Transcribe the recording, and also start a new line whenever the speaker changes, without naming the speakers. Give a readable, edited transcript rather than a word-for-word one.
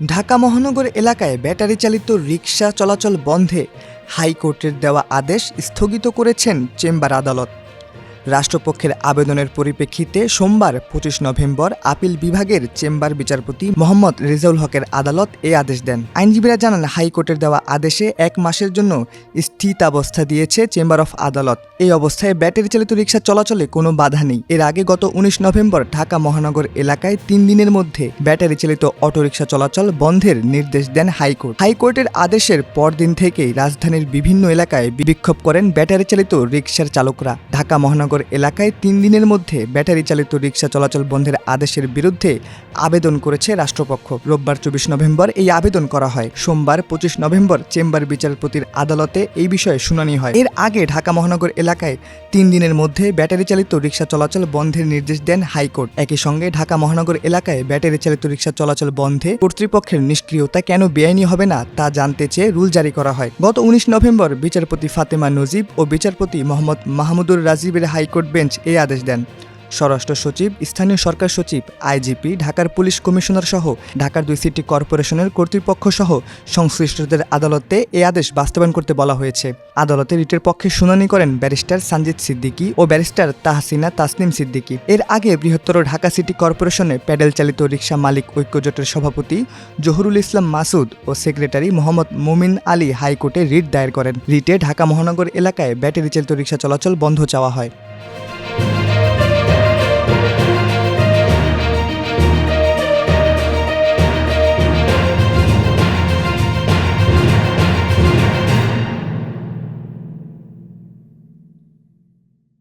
ঢাকা মহানগর এলাকায় ব্যাটারি চালিত রিকশা চলাচল বন্ধে হাইকোর্টের দেওয়া আদেশ স্থগিত করেছেন চেম্বার আদালত। রাষ্ট্রপক্ষের আবেদনের পরিপ্রেক্ষিতে সোমবার ২৫ নভেম্বর আপিল বিভাগের চেম্বার বিচারপতি মোহাম্মদ রেজাউল হকের আদালত এই আদেশ দেন। আইনজীবীরা জানান, হাইকোর্টের দেওয়া আদেশে ১ মাসের জন্য স্থিতাবস্থা দিয়েছে চেম্বার অফ আদালত। এই অবস্থায় ব্যাটারি চালিত রিকশা চলাচলে কোনো বাধা নেই। এর আগে গত ১৯ নভেম্বর ঢাকা মহানগর এলাকায় ৩ দিনের মধ্যে ব্যাটারি চালিত অটোরিকশা চলাচল বন্ধের নির্দেশ দেন হাইকোর্ট। হাইকোর্টের আদেশের পরদিন থেকেই রাজধানীর বিভিন্ন এলাকায় বিক্ষোভ করেন ব্যাটারি চালিত রিকশার চালকরা। ঢাকা মহানগর এলাকায় ৩ দিনের মধ্যে ব্যাটারি চালিত রিকশা চলাচল বন্ধের আদেশের বিরুদ্ধে আবেদন করেছে রাষ্ট্রপক্ষ। রোববার ২৪ নভেম্বর এই আবেদন করা হয়। সোমবার ২৫ নভেম্বর চেম্বার বিচারপতির আদালতে এই বিষয়ে শুনানি হয়। এর আগে ঢাকা মহানগর এলাকায় ৩ দিনের মধ্যে ব্যাটারি চালিত রিকশা চলাচল বন্ধের নির্দেশ দেন হাইকোর্ট। একই সঙ্গে ঢাকা মহানগর এলাকায় ব্যাটারি চালিত রিকশা চলাচল বন্ধে কর্তৃপক্ষের নিষ্ক্রিয়তা কেন বেআইনি হবে না তা জানতে চেয়ে রুল জারি করা হয়। গত ১৯ নভেম্বর বিচারপতি ফাতেমা নজিব ও বিচারপতি মোহাম্মদ মাহমুদুর রাজিবের হাইকোর্ট বেঞ্চ এই আদেশ দেন। স্বরাষ্ট্র সচিব, স্থানীয় সরকার সচিব, আইজিপি, ঢাকার পুলিশ কমিশনার সহ ঢাকার ২ সিটি কর্পোরেশনের কর্তৃপক্ষ সহ সংশ্লিষ্টদের আদালতে এই আদেশ বাস্তবায়ন করতে বলা হয়েছে। আদালতে রিটের পক্ষে শুনানি করেন ব্যারিস্টার সানজিদ সিদ্দিকী ও ব্যারিস্টার তাহসিনা তাসনিম সিদ্দিকী। এর আগে বৃহত্তর ঢাকা সিটি কর্পোরেশনে প্যাডেল চালিত রিকশা মালিক ঐক্যজোটের সভাপতি জহুরুল ইসলাম মাসুদ ও সেক্রেটারি মোহাম্মদ মুমিন আলী হাইকোর্টে রিট দায়ের করেন। রিটে ঢাকা মহানগর এলাকায় ব্যাটারি চালিত রিকশা চলাচল বন্ধ চাওয়া হয়।